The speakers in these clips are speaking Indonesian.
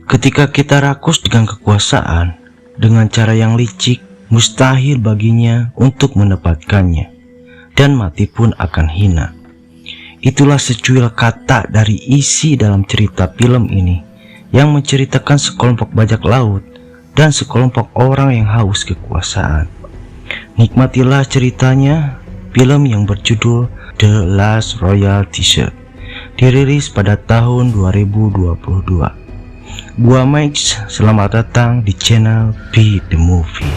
Ketika kita rakus dengan kekuasaan, dengan cara yang licik, mustahil baginya untuk mendapatkannya, dan mati pun akan hina. Itulah secuil kata dari isi dalam cerita film ini, yang menceritakan sekelompok bajak laut dan sekelompok orang yang haus kekuasaan. Nikmatilah ceritanya. Film yang berjudul The Last Royal T-Shirt dirilis pada tahun 2022. Gua Max, selamat datang di channel Be The Movie.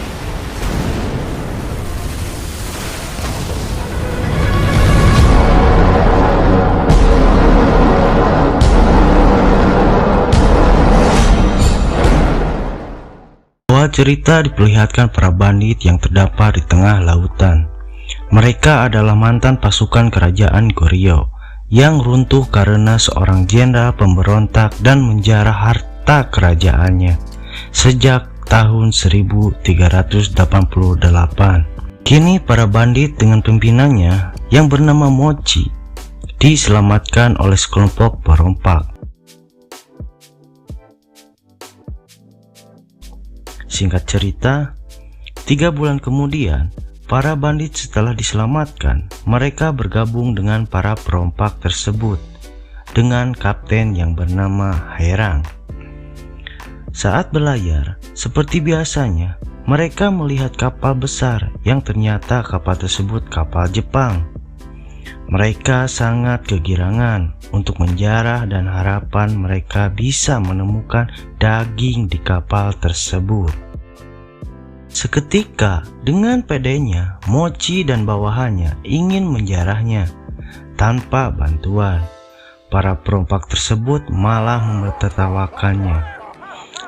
Awal cerita diperlihatkan para bandit yang terdampar di tengah lautan. Mereka adalah mantan pasukan kerajaan Goryeo yang runtuh karena seorang jenderal pemberontak dan menjarah harta kerajaannya sejak tahun 1388. Kini para bandit dengan pimpinannya yang bernama Mochi diselamatkan oleh sekelompok perompak. Singkat cerita, 3 bulan kemudian, para bandit setelah diselamatkan, mereka bergabung dengan para perompak tersebut dengan kapten yang bernama Haerang. Saat berlayar, seperti biasanya, mereka melihat kapal besar yang ternyata kapal tersebut kapal Jepang. Mereka sangat kegirangan untuk menjarah dan harapan mereka bisa menemukan daging di kapal tersebut. Seketika, dengan pedenya, Mochi dan bawahannya ingin menjarahnya tanpa bantuan. Para perompak tersebut malah menertawakannya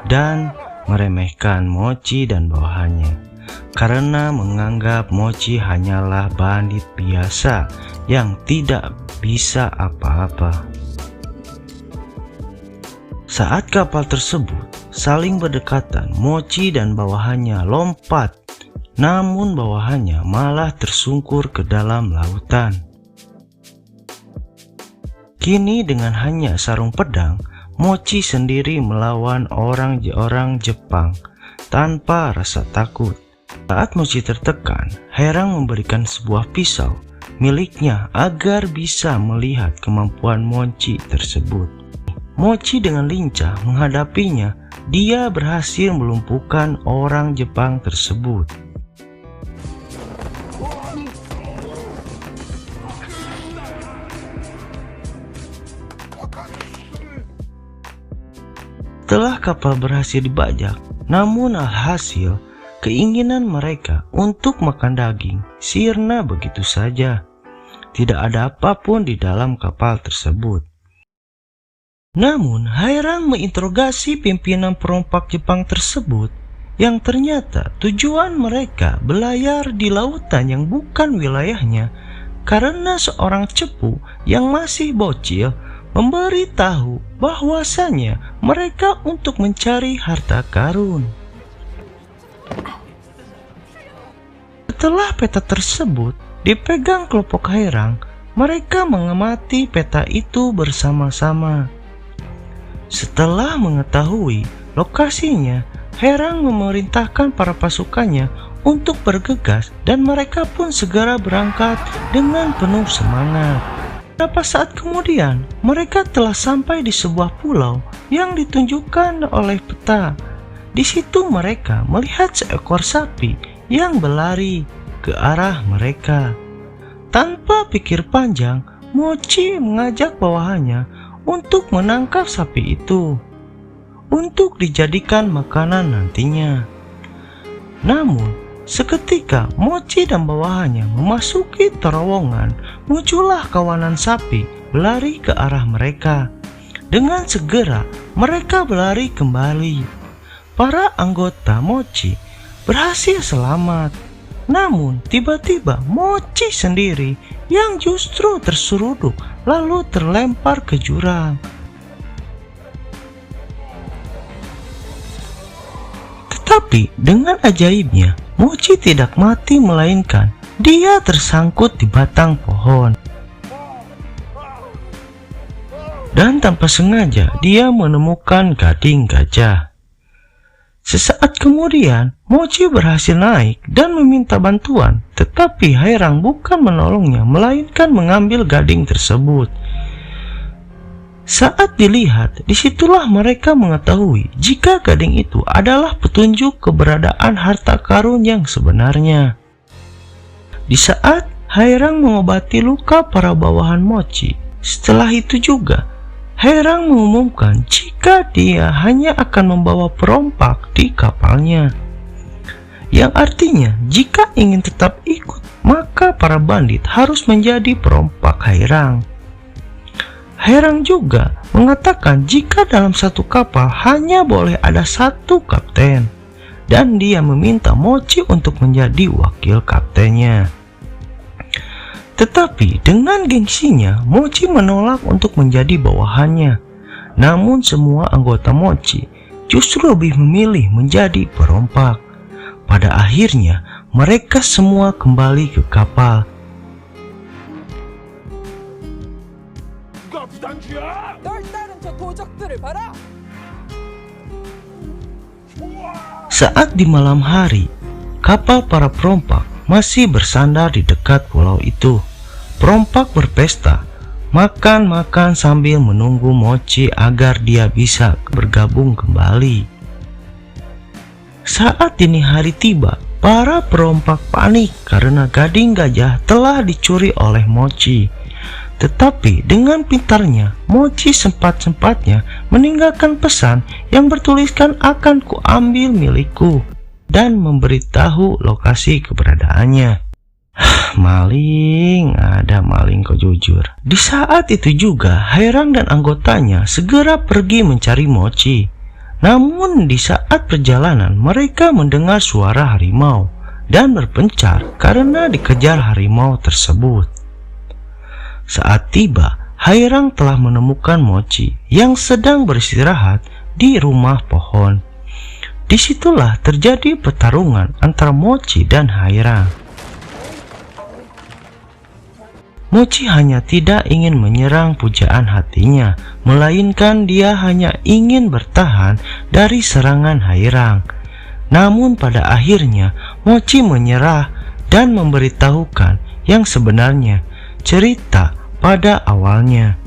dan meremehkan Mochi dan bawahannya karena menganggap Mochi hanyalah bandit biasa yang tidak bisa apa-apa. Saat kapal tersebut saling berdekatan, Mochi dan bawahannya lompat, namun bawahannya malah tersungkur ke dalam lautan. Kini dengan hanya sarung pedang, Mochi sendiri melawan orang Jepang tanpa rasa takut. Saat Mochi tertekan, Haerang memberikan sebuah pisau miliknya agar bisa melihat kemampuan Mochi tersebut. Mochi dengan lincah menghadapinya. Dia berhasil melumpuhkan orang Jepang tersebut. Setelah kapal berhasil dibajak, namun alhasil keinginan mereka untuk makan daging sirna begitu saja. Tidak ada apapun di dalam kapal tersebut. Namun, Haerang menginterogasi pimpinan perompak Jepang tersebut yang ternyata tujuan mereka berlayar di lautan yang bukan wilayahnya karena seorang cepu yang masih bocil memberitahu bahwasanya mereka untuk mencari harta karun. Setelah peta tersebut dipegang kelompok Haerang, mereka mengamati peta itu bersama-sama. Setelah mengetahui lokasinya, Haerang memerintahkan para pasukannya untuk bergegas dan mereka pun segera berangkat dengan penuh semangat. Beberapa saat kemudian, mereka telah sampai di sebuah pulau yang ditunjukkan oleh peta. Di situ mereka melihat seekor sapi yang berlari ke arah mereka. Tanpa pikir panjang, Mochi mengajak bawahannya untuk menangkap sapi itu untuk dijadikan makanan nantinya. Namun seketika Mochi dan bawahannya memasuki terowongan, muncullah kawanan sapi berlari ke arah mereka. Dengan segera mereka berlari kembali. Para anggota Mochi berhasil selamat. Namun tiba-tiba Mochi sendiri yang justru terseruduk lalu terlempar ke jurang. Tetapi dengan ajaibnya, Mochi tidak mati melainkan dia tersangkut di batang pohon. dan tanpa sengaja dia menemukan gading gajah. Sesaat kemudian, Mochi berhasil naik dan meminta bantuan, tetapi Hairang bukan menolongnya, melainkan mengambil gading tersebut. Saat dilihat, disitulah mereka mengetahui jika gading itu adalah petunjuk keberadaan harta karun yang sebenarnya. Di saat Hairang mengobati luka para bawahan Mochi, setelah itu juga Hairang mengumumkan jika dia hanya akan membawa perompak di kapalnya. Yang artinya jika ingin tetap ikut, maka para bandit harus menjadi perompak Hairang. Hairang juga mengatakan jika dalam satu kapal hanya boleh ada satu kapten, dan dia meminta Mochi untuk menjadi wakil kaptennya. Tetapi dengan gengsinya, Mochi menolak untuk menjadi bawahannya. Namun semua anggota Mochi justru lebih memilih menjadi perompak. Pada akhirnya, mereka semua kembali ke kapal. Saat di malam hari, kapal para perompak masih bersandar di dekat pulau itu. Perompak berpesta, makan-makan sambil menunggu Mochi agar dia bisa bergabung kembali. Saat dini hari tiba, para perompak panik karena gading gajah telah dicuri oleh Mochi. Tetapi dengan pintarnya, Mochi sempat-sempatnya meninggalkan pesan yang bertuliskan akan kuambil milikku dan memberitahu lokasi keberadaannya. Maling, ada maling kau jujur. Di saat itu juga Hairang dan anggotanya segera pergi mencari Mochi. Namun di saat perjalanan mereka mendengar suara harimau dan berpencar karena dikejar harimau tersebut. Saat tiba, Hairang telah menemukan Mochi yang sedang beristirahat di rumah pohon. Disitulah terjadi pertarungan antara Mochi dan Hairang. Mochi hanya tidak ingin menyerang pujaan hatinya, melainkan dia hanya ingin bertahan dari serangan Hairang. Namun pada akhirnya Mochi menyerah dan memberitahukan yang sebenarnya, cerita pada awalnya.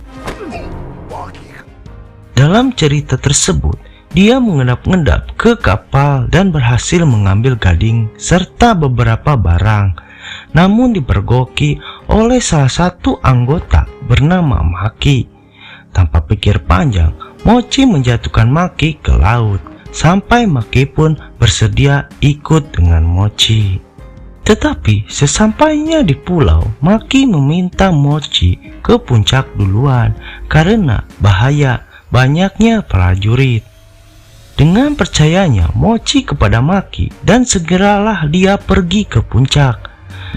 Dalam cerita tersebut, dia mengendap-endap ke kapal dan berhasil mengambil gading serta beberapa barang. Namun dipergoki oleh salah satu anggota bernama Maki. Tanpa pikir panjang, Mochi menjatuhkan Maki ke laut, sampai Maki pun bersedia ikut dengan Mochi. Tetapi sesampainya di pulau, Maki meminta Mochi ke puncak duluan karena bahaya banyaknya prajurit. Dengan percayanya Mochi kepada Maki, dan segeralah dia pergi ke puncak.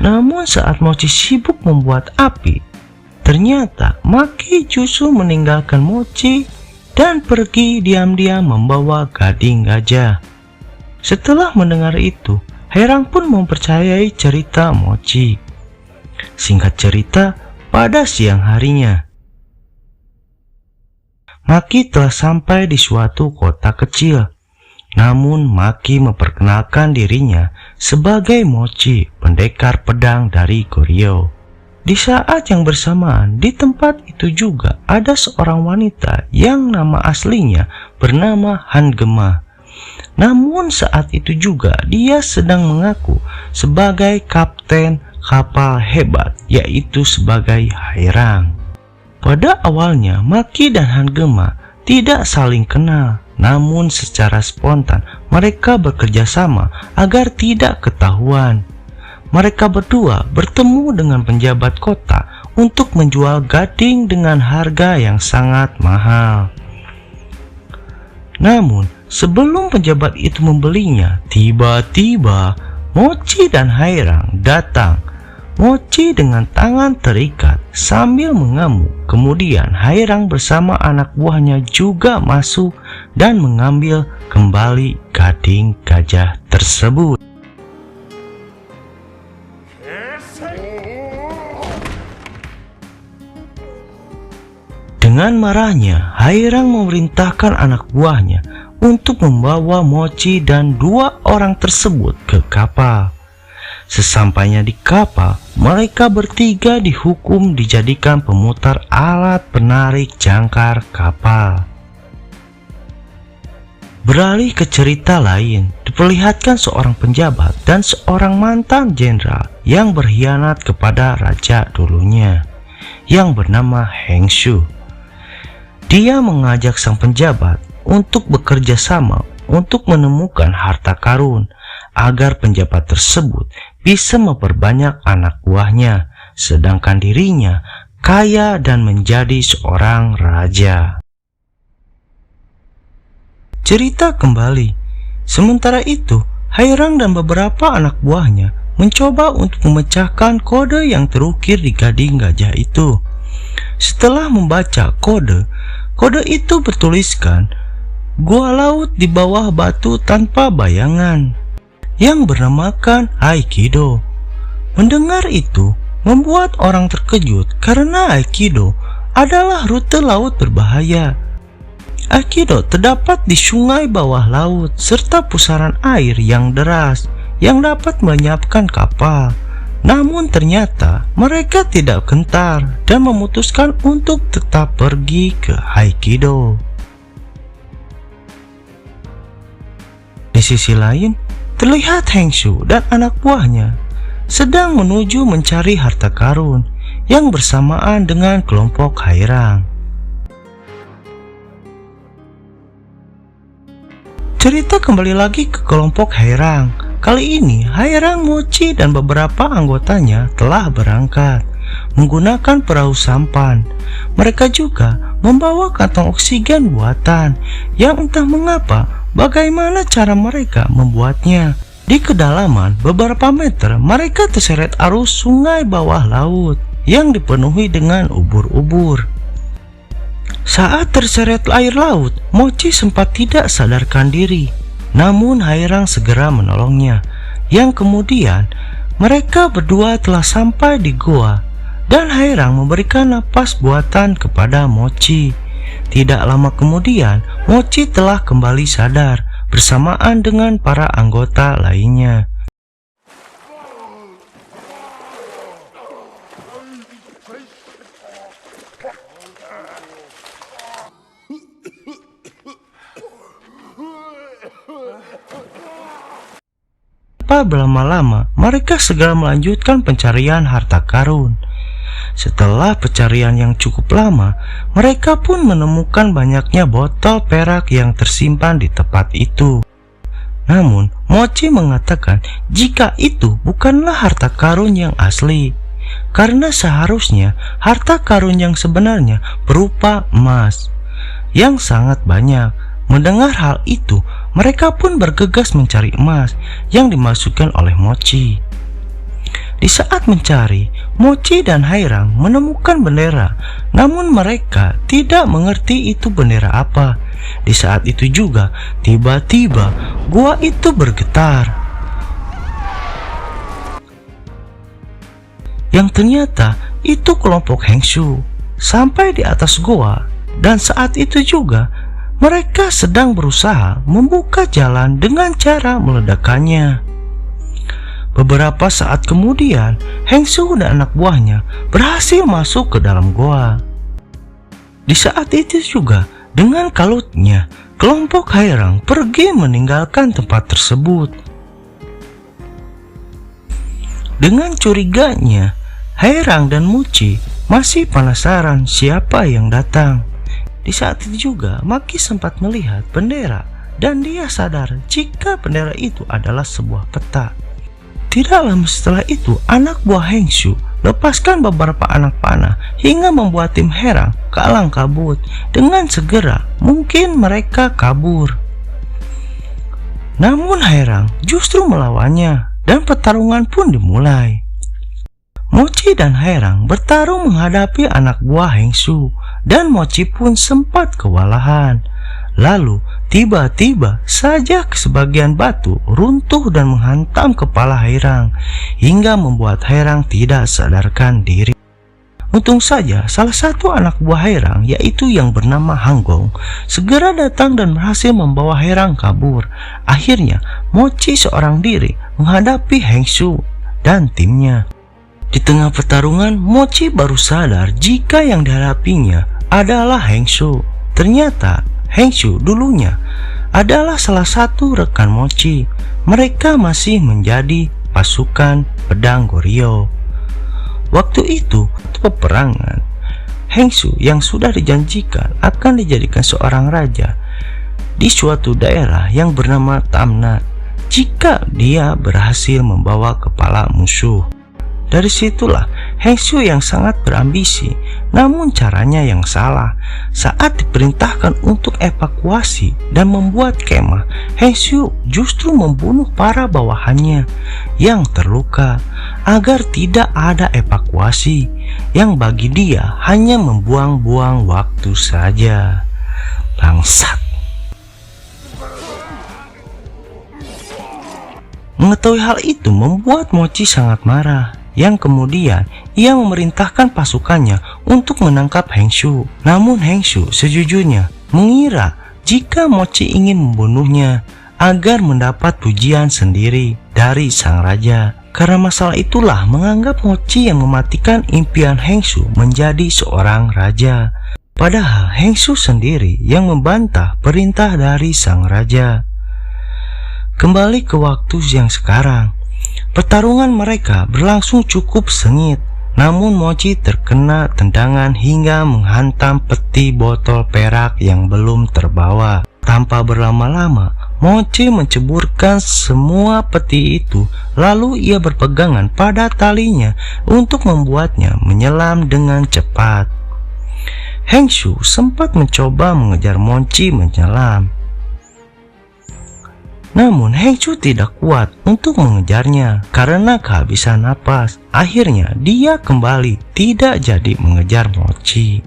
Namun saat Mochi sibuk membuat api, ternyata Maki justru meninggalkan Mochi dan pergi diam-diam membawa gading gajah. Setelah mendengar itu, Hairang pun mempercayai cerita Mochi. Singkat cerita, pada siang harinya, Maki telah sampai di suatu kota kecil. Namun Maki memperkenalkan dirinya sebagai Mochi, pendekar pedang dari Goryeo. Di saat yang bersamaan, di tempat itu juga ada seorang wanita yang nama aslinya bernama Han Gema. Namun saat itu juga dia sedang mengaku sebagai kapten kapal hebat, yaitu sebagai Hairang. Pada awalnya Maki dan Han Gema tidak saling kenal, namun secara spontan mereka bekerja sama agar tidak ketahuan. Mereka berdua bertemu dengan penjabat kota untuk menjual gading dengan harga yang sangat mahal. Namun sebelum penjabat itu membelinya, tiba-tiba Mochi dan Hairang datang. Mochi dengan tangan terikat sambil mengamuk. Kemudian Hairang bersama anak buahnya juga masuk dan mengambil kembali gading gajah tersebut. Dengan marahnya, Hairang memerintahkan anak buahnya untuk membawa Mochi dan 2 orang tersebut ke kapal. Sesampainya di kapal, mereka bertiga dihukum dijadikan pemutar alat penarik jangkar kapal. Beralih ke cerita lain, diperlihatkan seorang penjabat dan seorang mantan jenderal yang berkhianat kepada raja dulunya, yang bernama Heng Shu. Dia mengajak sang penjabat untuk bekerja sama untuk menemukan harta karun, agar penjabat tersebut bisa memperbanyak anak buahnya, sedangkan dirinya kaya dan menjadi seorang raja. Cerita kembali. Sementara itu, Hairang dan beberapa anak buahnya mencoba untuk memecahkan kode yang terukir di gading gajah itu. Setelah membaca kode itu bertuliskan gua laut di bawah batu tanpa bayangan, yang bernamakan Aikido. Mendengar itu membuat orang terkejut karena Aikido adalah rute laut berbahaya. Aikido terdapat di sungai bawah laut serta pusaran air yang deras yang dapat melenyapkan kapal. Namun ternyata mereka tidak gentar dan memutuskan untuk tetap pergi ke Aikido. Di sisi lain, terlihat Heng Shu dan anak buahnya sedang menuju mencari harta karun yang bersamaan dengan kelompok Hairang. Cerita kembali lagi ke kelompok Hairang. Kali ini Hairang, Mochi dan beberapa anggotanya telah berangkat menggunakan perahu sampan. Mereka juga membawa kantong oksigen buatan yang entah mengapa bagaimana cara mereka membuatnya. Di kedalaman beberapa meter mereka terseret arus sungai bawah laut yang dipenuhi dengan ubur-ubur. Saat terseret air laut, Mochi sempat tidak sadarkan diri. Namun Hairang segera menolongnya, yang kemudian mereka berdua telah sampai di goa dan Hairang memberikan napas buatan kepada Mochi. Tidak lama kemudian Mochi telah kembali sadar bersamaan dengan para anggota lainnya. Tanpa berlama-lama, mereka segera melanjutkan pencarian harta karun. Setelah pencarian yang cukup lama, mereka pun menemukan banyaknya botol perak yang tersimpan di tempat itu. Namun, Mochi mengatakan jika itu bukanlah harta karun yang asli, karena seharusnya harta karun yang sebenarnya berupa emas yang sangat banyak. Mendengar hal itu, mereka pun bergegas mencari emas yang dimasukkan oleh Mochi. Di saat mencari, Mochi dan Hairang menemukan bendera, namun mereka tidak mengerti itu bendera apa. Di saat itu juga, tiba-tiba gua itu bergetar. Yang ternyata itu kelompok Heng Shu sampai di atas gua, dan saat itu juga mereka sedang berusaha membuka jalan dengan cara meledakkannya. Beberapa saat kemudian, Heng Shu dan anak buahnya berhasil masuk ke dalam goa. Di saat itu juga, dengan kalutnya, kelompok Hairang pergi meninggalkan tempat tersebut. Dengan curiganya, Hairang dan Mochi masih penasaran siapa yang datang. Di saat itu juga, Maki sempat melihat bendera dan dia sadar jika bendera itu adalah sebuah peta. Tidak lama setelah itu, anak buah Heng Shu lepaskan beberapa anak panah hingga membuat tim Hairang kalang kabut. Dengan segera mungkin mereka kabur. Namun Hairang justru melawannya dan pertarungan pun dimulai. Mochi dan Hairang bertarung menghadapi anak buah Heng Shu dan Mochi pun sempat kewalahan. Lalu tiba-tiba saja sebagian batu runtuh dan menghantam kepala Hairang hingga membuat Hairang tidak sadarkan diri. Untung saja salah satu anak buah Hairang, yaitu yang bernama Hanggong, segera datang dan berhasil membawa Hairang kabur. Akhirnya Mochi seorang diri menghadapi Heng Shu dan timnya. Di tengah pertarungan, Mochi baru sadar jika yang dihadapinya adalah Heng Shu. Ternyata Heng Shu dulunya adalah salah satu rekan Mochi. Mereka masih menjadi pasukan pedang Goryeo. Waktu itu, peperangan, Heng Shu yang sudah dijanjikan akan dijadikan seorang raja di suatu daerah yang bernama Tamna jika dia berhasil membawa kepala musuh. Dari situlah Heng Shu yang sangat berambisi, namun caranya yang salah. Saat diperintahkan untuk evakuasi dan membuat kemah, Heng Shu justru membunuh para bawahannya yang terluka agar tidak ada evakuasi, yang bagi dia hanya membuang-buang waktu saja. Bangsat. Mengetahui hal itu membuat Mochi sangat marah, yang kemudian ia memerintahkan pasukannya untuk menangkap Heng Shu. Namun Heng Shu sejujurnya mengira jika Mochi ingin membunuhnya agar mendapat pujian sendiri dari sang raja. Karena masalah itulah menganggap Mochi yang mematikan impian Heng Shu menjadi seorang raja. Padahal Heng Shu sendiri yang membantah perintah dari sang raja. Kembali ke waktu yang sekarang. Pertarungan mereka berlangsung cukup sengit, namun Mochi terkena tendangan hingga menghantam peti botol perak yang belum terbawa. Tanpa berlama-lama, Mochi menceburkan semua peti itu, lalu ia berpegangan pada talinya untuk membuatnya menyelam dengan cepat. Heng Shu sempat mencoba mengejar Mochi menyelam, namun Heng Shu tidak kuat untuk mengejarnya karena kehabisan napas. Akhirnya dia kembali tidak jadi mengejar Mochi.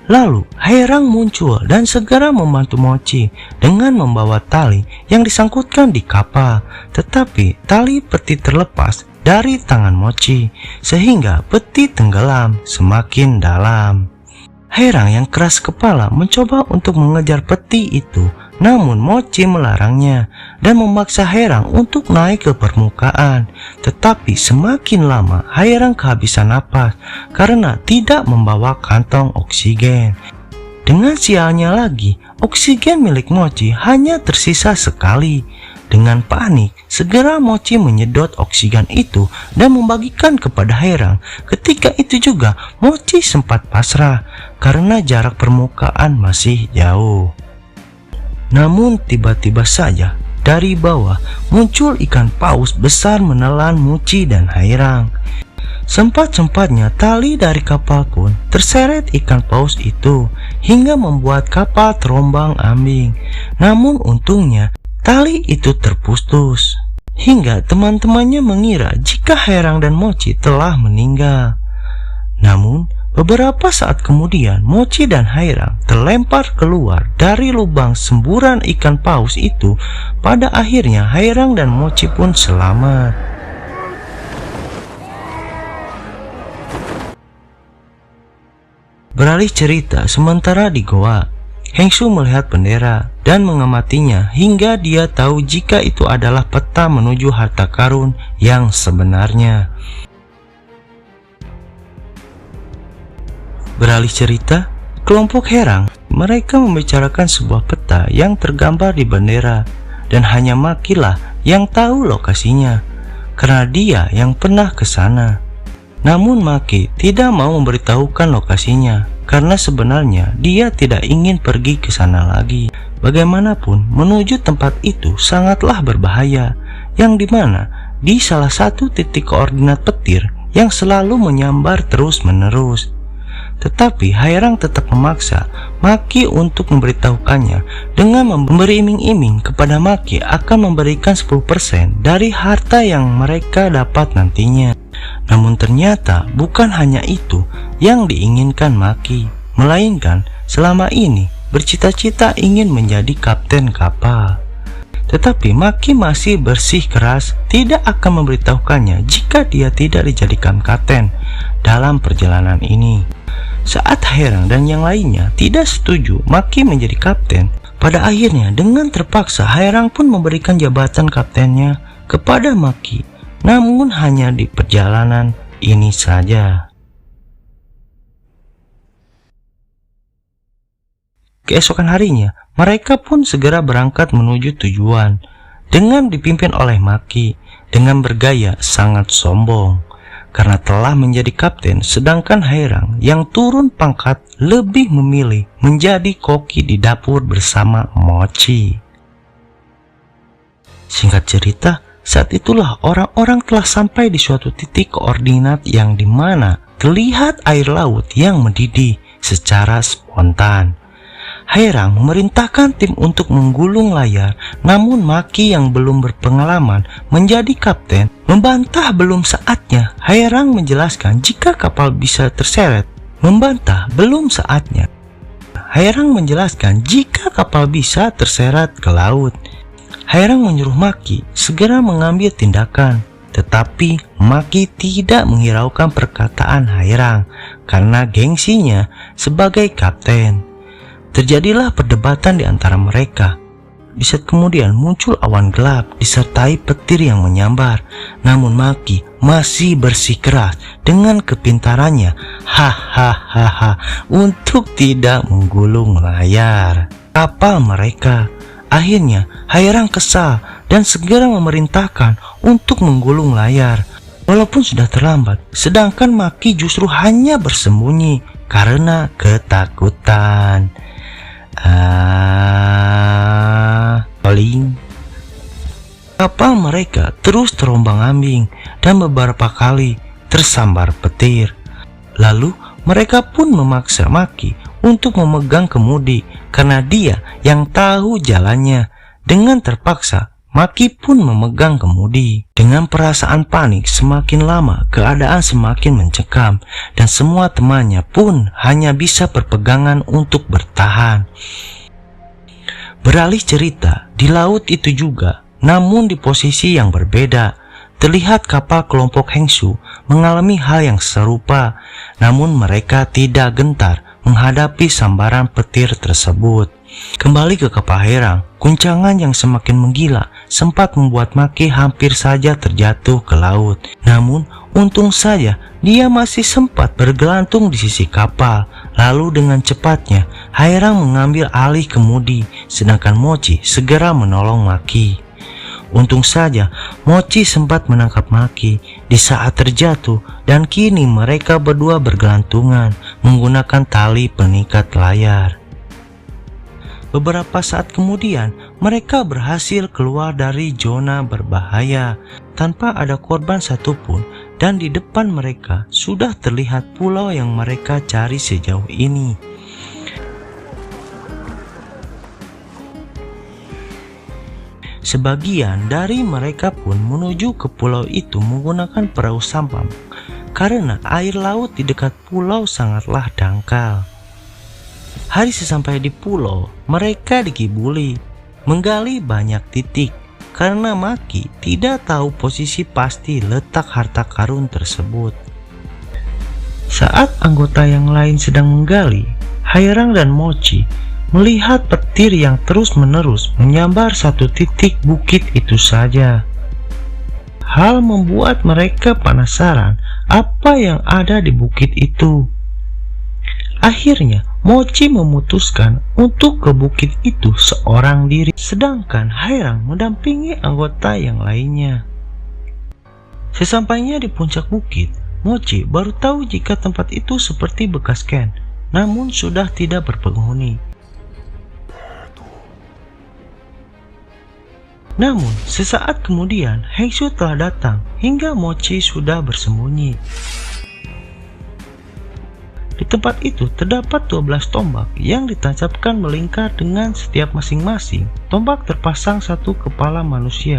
Lalu Hairang muncul dan segera membantu Mochi dengan membawa tali yang disangkutkan di kapal. Tetapi tali peti terlepas dari tangan Mochi sehingga peti tenggelam semakin dalam. Hairang yang keras kepala mencoba untuk mengejar peti itu, namun Mochi melarangnya dan memaksa Hairang untuk naik ke permukaan. Tetapi semakin lama Hairang kehabisan napas karena tidak membawa kantong oksigen. Dengan sialnya lagi, oksigen milik Mochi hanya tersisa sekali. Dengan panik, segera Mochi menyedot oksigen itu dan membagikan kepada Hairang. Ketika itu juga Mochi sempat pasrah karena jarak permukaan masih jauh. Namun tiba-tiba saja dari bawah muncul ikan paus besar menelan Mochi dan Hairang. Sempat-sempatnya tali dari kapal pun terseret ikan paus itu hingga membuat kapal terombang-ambing. Namun untungnya tali itu terputus hingga teman-temannya mengira jika Hairang dan Mochi telah meninggal. Namun beberapa saat kemudian Mochi dan Hairang terlempar keluar dari lubang semburan ikan paus itu. Pada akhirnya Hairang dan Mochi pun selamat. Beralih cerita, sementara di goa, Heng Shu melihat bendera dan mengamatinya hingga dia tahu jika itu adalah peta menuju harta karun yang sebenarnya. Beralih cerita, kelompok Hairang, mereka membicarakan sebuah peta yang tergambar di bendera dan hanya Makilah yang tahu lokasinya karena dia yang pernah ke sana. Namun Maki tidak mau memberitahukan lokasinya karena sebenarnya dia tidak ingin pergi ke sana lagi. Bagaimanapun menuju tempat itu sangatlah berbahaya, yang dimana di salah satu titik koordinat petir yang selalu menyambar terus-menerus. Tetapi Hairang tetap memaksa Maki untuk memberitahukannya dengan memberi iming-iming kepada Maki akan memberikan 10% dari harta yang mereka dapat nantinya. Namun ternyata bukan hanya itu yang diinginkan Maki, melainkan selama ini bercita-cita ingin menjadi kapten kapal. Tetapi Maki masih bersikeras tidak akan memberitahukannya jika dia tidak dijadikan kapten dalam perjalanan ini. Saat Haerang dan yang lainnya tidak setuju Maki menjadi kapten, pada akhirnya dengan terpaksa Haerang pun memberikan jabatan kaptennya kepada Maki, namun hanya di perjalanan ini saja. Keesokan harinya, mereka pun segera berangkat menuju tujuan dengan dipimpin oleh Maki dengan bergaya sangat sombong karena telah menjadi kapten, sedangkan Haerang yang turun pangkat lebih memilih menjadi koki di dapur bersama Mochi. Singkat cerita, saat itulah orang-orang telah sampai di suatu titik koordinat yang dimana terlihat air laut yang mendidih secara spontan. Haerang memerintahkan tim untuk menggulung layar, namun Maki yang belum berpengalaman menjadi kapten membantah belum saatnya. Haerang menjelaskan jika kapal bisa terseret. Membantah belum saatnya. Haerang menjelaskan jika kapal bisa terseret ke laut. Haerang menyuruh Maki segera mengambil tindakan, tetapi Maki tidak menghiraukan perkataan Haerang karena gengsinya sebagai kapten. Terjadilah perdebatan di antara mereka. Di saat kemudian muncul awan gelap disertai petir yang menyambar. Namun Maki masih bersikeras dengan kepintarannya untuk tidak menggulung layar kapal mereka. Akhirnya Haerang kesal dan segera memerintahkan untuk menggulung layar walaupun sudah terlambat. Sedangkan Maki justru hanya bersembunyi karena ketakutan. Kapal mereka terus terombang-ambing dan beberapa kali tersambar petir. Lalu mereka pun memaksa Maki untuk memegang kemudi karena dia yang tahu jalannya. Dengan terpaksa Maki pun memegang kemudi. Dengan perasaan panik semakin lama keadaan semakin mencekam dan semua temannya pun hanya bisa berpegangan untuk bertahan. Beralih cerita, di laut itu juga, namun di posisi yang berbeda, terlihat kapal kelompok Hengsu mengalami hal yang serupa, namun mereka tidak gentar menghadapi sambaran petir tersebut. Kembali ke kapal Haerang, guncangan yang semakin menggila sempat membuat Maki hampir saja terjatuh ke laut. Namun untung saja dia masih sempat bergelantung di sisi kapal. Lalu dengan cepatnya Haerang mengambil alih kemudi, sedangkan Mochi segera menolong Maki. Untung saja Mochi sempat menangkap Maki di saat terjatuh dan kini mereka berdua bergelantungan menggunakan tali pengikat layar. Beberapa saat kemudian, mereka berhasil keluar dari zona berbahaya tanpa ada korban satupun, dan di depan mereka sudah terlihat pulau yang mereka cari sejauh ini. Sebagian dari mereka pun menuju ke pulau itu menggunakan perahu sampam karena air laut di dekat pulau sangatlah dangkal. Hari sesampai di pulau, mereka dikibuli menggali banyak titik karena Maki tidak tahu posisi pasti letak harta karun tersebut. Saat anggota yang lain sedang menggali, Haerang dan Mochi melihat petir yang terus-menerus menyambar satu titik bukit itu saja. Hal membuat mereka penasaran apa yang ada di bukit itu. Akhirnya Mochi memutuskan untuk ke bukit itu seorang diri, sedangkan Haerang mendampingi anggota yang lainnya. Sesampainya di puncak bukit, Mochi baru tahu jika tempat itu seperti bekas camp, namun sudah tidak berpenghuni. Namun sesaat kemudian Hengsu telah datang hingga Mochi sudah bersembunyi. Di tempat itu terdapat 12 tombak yang ditancapkan melingkar dengan setiap masing-masing tombak terpasang satu kepala manusia.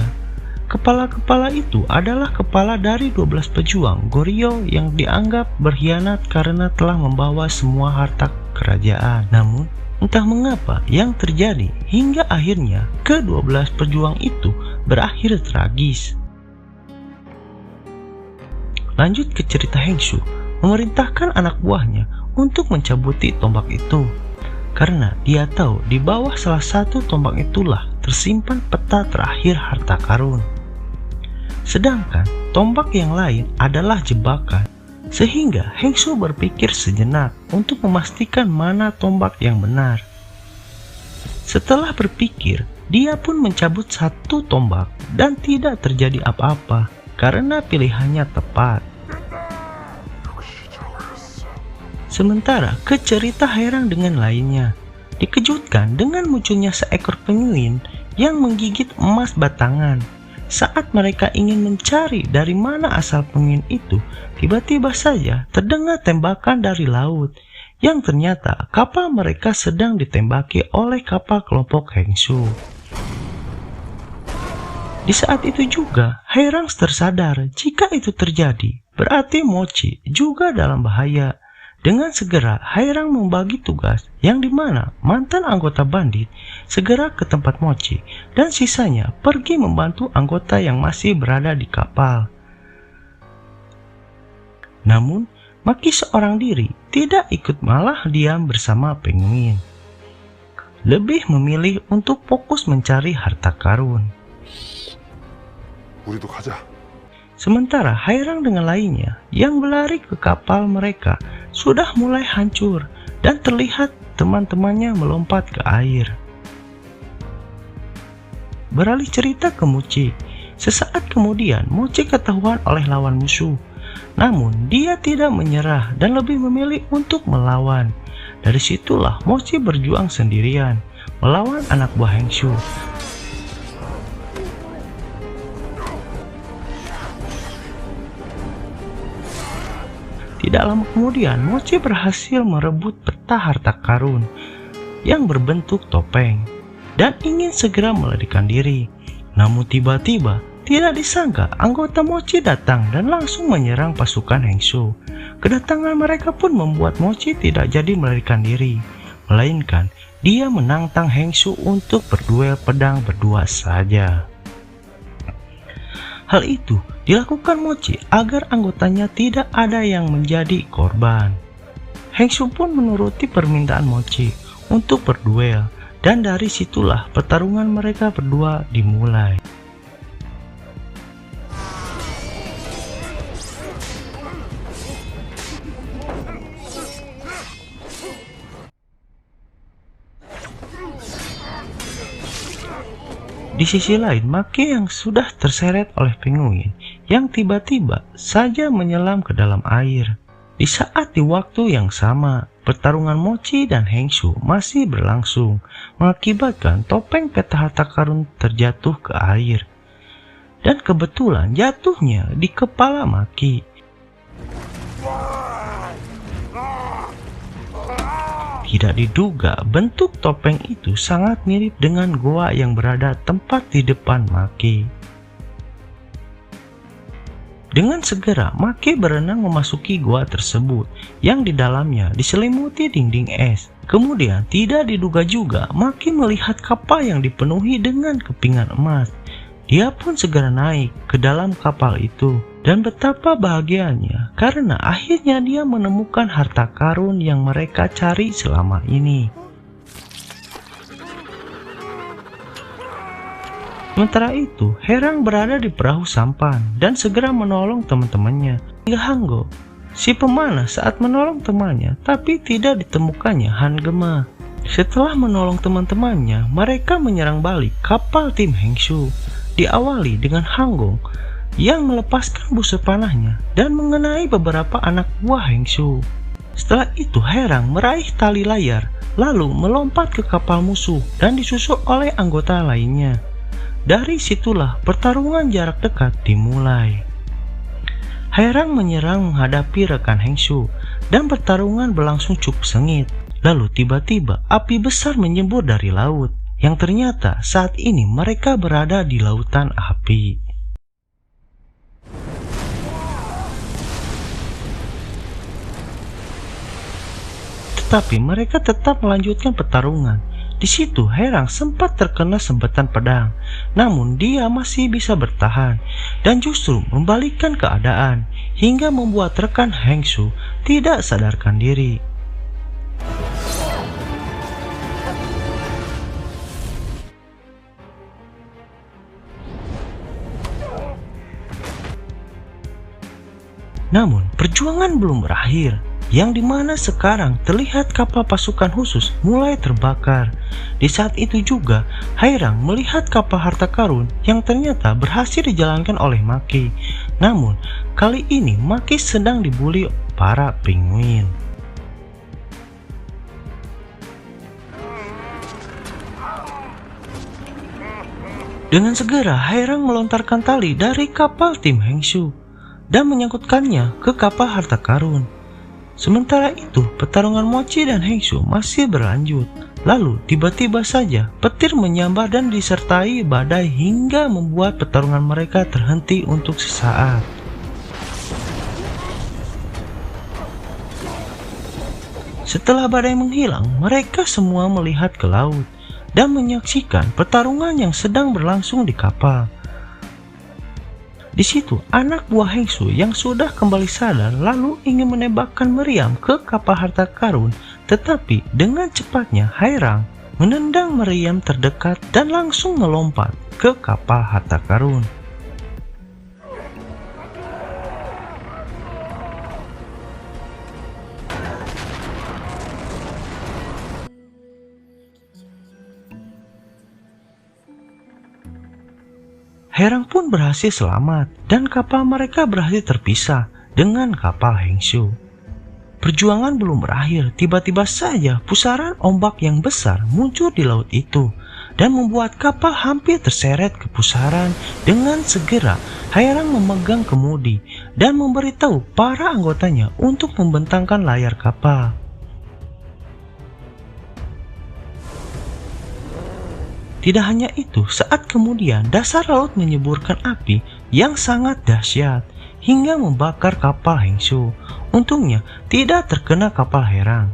Kepala-kepala itu adalah kepala dari 12 pejuang Goryeo yang dianggap berkhianat karena telah membawa semua harta kerajaan. Namun Entah mengapa yang terjadi hingga akhirnya ke-12 pejuang itu berakhir tragis. Lanjut ke cerita Heng Shu memerintahkan anak buahnya untuk mencabuti tombak itu, karena dia tahu di bawah salah satu tombak itulah tersimpan peta terakhir harta karun. Sedangkan tombak yang lain adalah jebakan, sehingga Heng Shu berpikir sejenak untuk memastikan mana tombak yang benar. Setelah berpikir, dia pun mencabut satu tombak dan tidak terjadi apa-apa karena pilihannya tepat. Sementara ke cerita Hairang dengan lainnya dikejutkan dengan munculnya seekor penguin yang menggigit emas batangan. Saat mereka ingin mencari dari mana asal penguin itu, tiba-tiba saja terdengar tembakan dari laut yang ternyata kapal mereka sedang ditembaki oleh kapal kelompok Heng Shu. Di saat itu juga, Hairang tersadar jika itu terjadi, berarti Mochi juga dalam bahaya. Dengan segera, Hairang membagi tugas yang dimana mantan anggota bandit segera ke tempat Mochi dan sisanya pergi membantu anggota yang masih berada di kapal. Namun, Maki seorang diri tidak ikut, malah diam bersama penguin. Lebih memilih untuk fokus mencari harta karun. Sementara Hairang dengan lainnya yang berlari ke kapal mereka sudah mulai hancur dan terlihat teman-temannya melompat ke air. Beralih cerita ke Mochi. Sesaat kemudian Mochi ketahuan oleh lawan musuh. Namun dia tidak menyerah dan lebih memilih untuk melawan. Dari situlah Mochi berjuang sendirian melawan anak buah Heng Shu. Tidak lama kemudian, Mochi berhasil merebut peta harta karun yang berbentuk topeng dan ingin segera melarikan diri. Namun tiba-tiba, tidak disangka anggota Mochi datang dan langsung menyerang pasukan Heng Shu. Kedatangan mereka pun membuat Mochi tidak jadi melarikan diri, melainkan dia menantang Heng Shu untuk berduel pedang berdua saja. Hal itu dilakukan Mochi agar anggotanya tidak ada yang menjadi korban. Heng Shu pun menuruti permintaan Mochi untuk berduel dan dari situlah pertarungan mereka berdua dimulai. Di sisi lain, Maki yang sudah terseret oleh penguin yang tiba-tiba saja menyelam ke dalam air. Di saat di waktu yang sama, pertarungan Mochi dan Heng Shu masih berlangsung, mengakibatkan topeng peta harta karun terjatuh ke air. Dan kebetulan jatuhnya di kepala Maki. Tidak diduga bentuk topeng itu sangat mirip dengan goa yang berada tepat di depan Maki. Dengan segera Maki berenang memasuki goa tersebut yang di dalamnya diselimuti dinding es. Kemudian tidak diduga juga Maki melihat kapal yang dipenuhi dengan kepingan emas. Dia pun segera naik ke dalam kapal itu. Dan betapa bahagianya karena akhirnya dia menemukan harta karun yang mereka cari selama ini. Sementara itu, Hairang berada di perahu sampan dan segera menolong teman-temannya. Hingga Hanggo, si pemanah saat menolong temannya, tapi tidak ditemukannya Han Gema. Setelah menolong teman-temannya, mereka menyerang balik kapal tim Heng Shu. Diawali dengan Hanggo yang melepaskan busur panahnya dan mengenai beberapa anak buah Heng Shu. Setelah itu Hairang meraih tali layar lalu melompat ke kapal musuh dan disusul oleh anggota lainnya. Dari situlah pertarungan jarak dekat dimulai. Hairang menyerang menghadapi rekan Heng Shu dan pertarungan berlangsung cukup sengit. Lalu tiba-tiba api besar menyembur dari laut yang ternyata saat ini mereka berada di lautan api. tetapi mereka tetap melanjutkan pertarungan. Di situ Hairang sempat terkena sempatan pedang, namun dia masih bisa bertahan dan justru membalikkan keadaan hingga membuat rekan Heng Shu tidak sadarkan diri. Namun perjuangan belum berakhir, yang dimana sekarang terlihat kapal pasukan khusus mulai terbakar. Di saat itu juga Hairang melihat kapal harta karun yang ternyata berhasil dijalankan oleh Maki. Namun kali ini Maki sedang dibuli para penguin. Dengan segera Hairang melontarkan tali dari kapal tim Heng Shu dan menyangkutkannya ke kapal harta karun. Sementara itu, pertarungan Mochi dan Heng Shu masih berlanjut. Lalu tiba-tiba saja petir menyambar dan disertai badai hingga membuat pertarungan mereka terhenti untuk sesaat. Setelah badai menghilang, mereka semua melihat ke laut dan menyaksikan pertarungan yang sedang berlangsung di kapal. Di situ, anak buah Heng Shu yang sudah kembali sadar lalu ingin menembakkan meriam ke kapal harta karun, tetapi dengan cepatnya Hairang menendang meriam terdekat dan langsung melompat ke kapal harta karun. Hairang pun berhasil selamat dan kapal mereka berhasil terpisah dengan kapal Heng Shu. Perjuangan belum berakhir, tiba-tiba saja pusaran ombak yang besar muncul di laut itu dan membuat kapal hampir terseret ke pusaran. Dengan segera Hairang memegang kemudi dan memberitahu para anggotanya untuk membentangkan layar kapal. Tidak hanya itu, saat kemudian dasar laut menyeburkan api yang sangat dahsyat hingga membakar kapal Heng Shu. Untungnya tidak terkena kapal Hairang.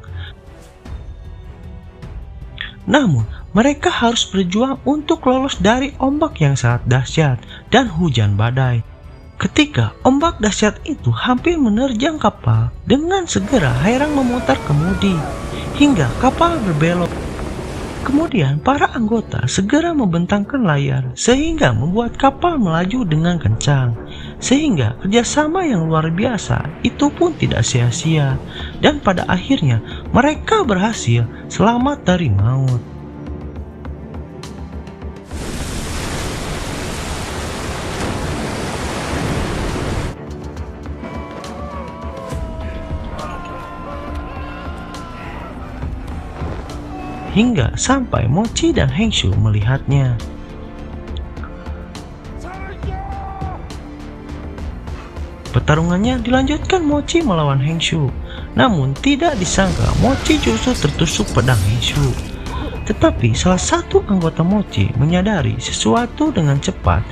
Namun mereka harus berjuang untuk lolos dari ombak yang sangat dahsyat dan hujan badai. Ketika ombak dahsyat itu hampir menerjang kapal, dengan segera Hairang memutar kemudi hingga kapal berbelok. Kemudian para anggota segera membentangkan layar sehingga membuat kapal melaju dengan kencang. Sehingga kerjasama yang luar biasa itu pun tidak sia-sia. Dan pada akhirnya mereka berhasil selamat dari maut. Hingga sampai Mochi dan Heng Shu melihatnya. Pertarungannya dilanjutkan Mochi melawan Heng Shu. Namun tidak disangka Mochi justru tertusuk pedang Heng Shu. Tetapi salah satu anggota Mochi menyadari sesuatu dengan cepat,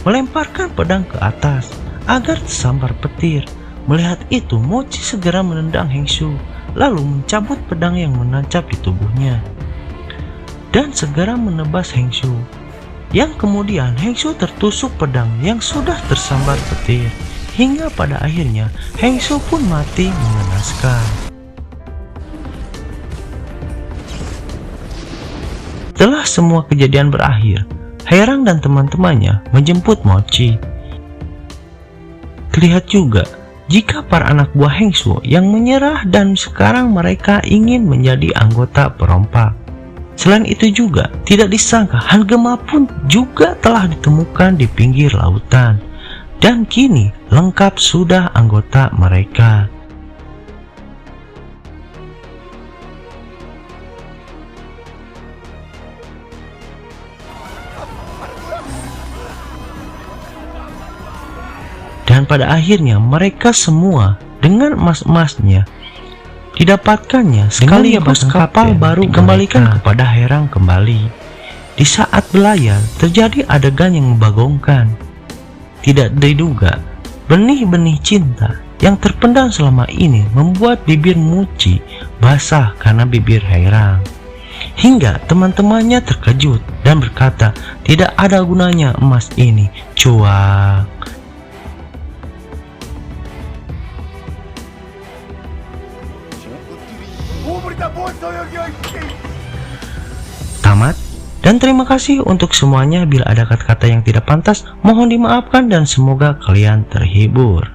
melemparkan pedang ke atas agar tersambar petir. Melihat itu Mochi segera menendang Heng Shu, lalu mencabut pedang yang menancap di tubuhnya dan segera menebas Heng Shu, yang kemudian Heng Shu tertusuk pedang yang sudah tersambar petir hingga pada akhirnya Heng Shu pun mati mengenaskan. Setelah semua kejadian berakhir, Hairang dan teman-temannya menjemput Mochi. Terlihat juga jika para anak buah Heng Shu yang menyerah dan sekarang mereka ingin menjadi anggota perompak. Selain itu juga tidak disangka Han Gema pun juga telah ditemukan di pinggir lautan dan kini lengkap sudah anggota mereka. Dan pada akhirnya mereka semua dengan emas-emasnya didapatkannya sekaligus kapal baru dikembalikan kepada Hairang kembali. Di saat belayar terjadi adegan yang membagongkan. Tidak diduga, benih-benih cinta yang terpendam selama ini membuat bibir Mochi basah karena bibir Hairang. Hingga teman-temannya terkejut dan berkata, tidak ada gunanya emas ini. Cuak. Tamat. Dan terima kasih untuk semuanya. Bila ada kata-kata yang tidak pantas, mohon dimaafkan dan semoga kalian terhibur.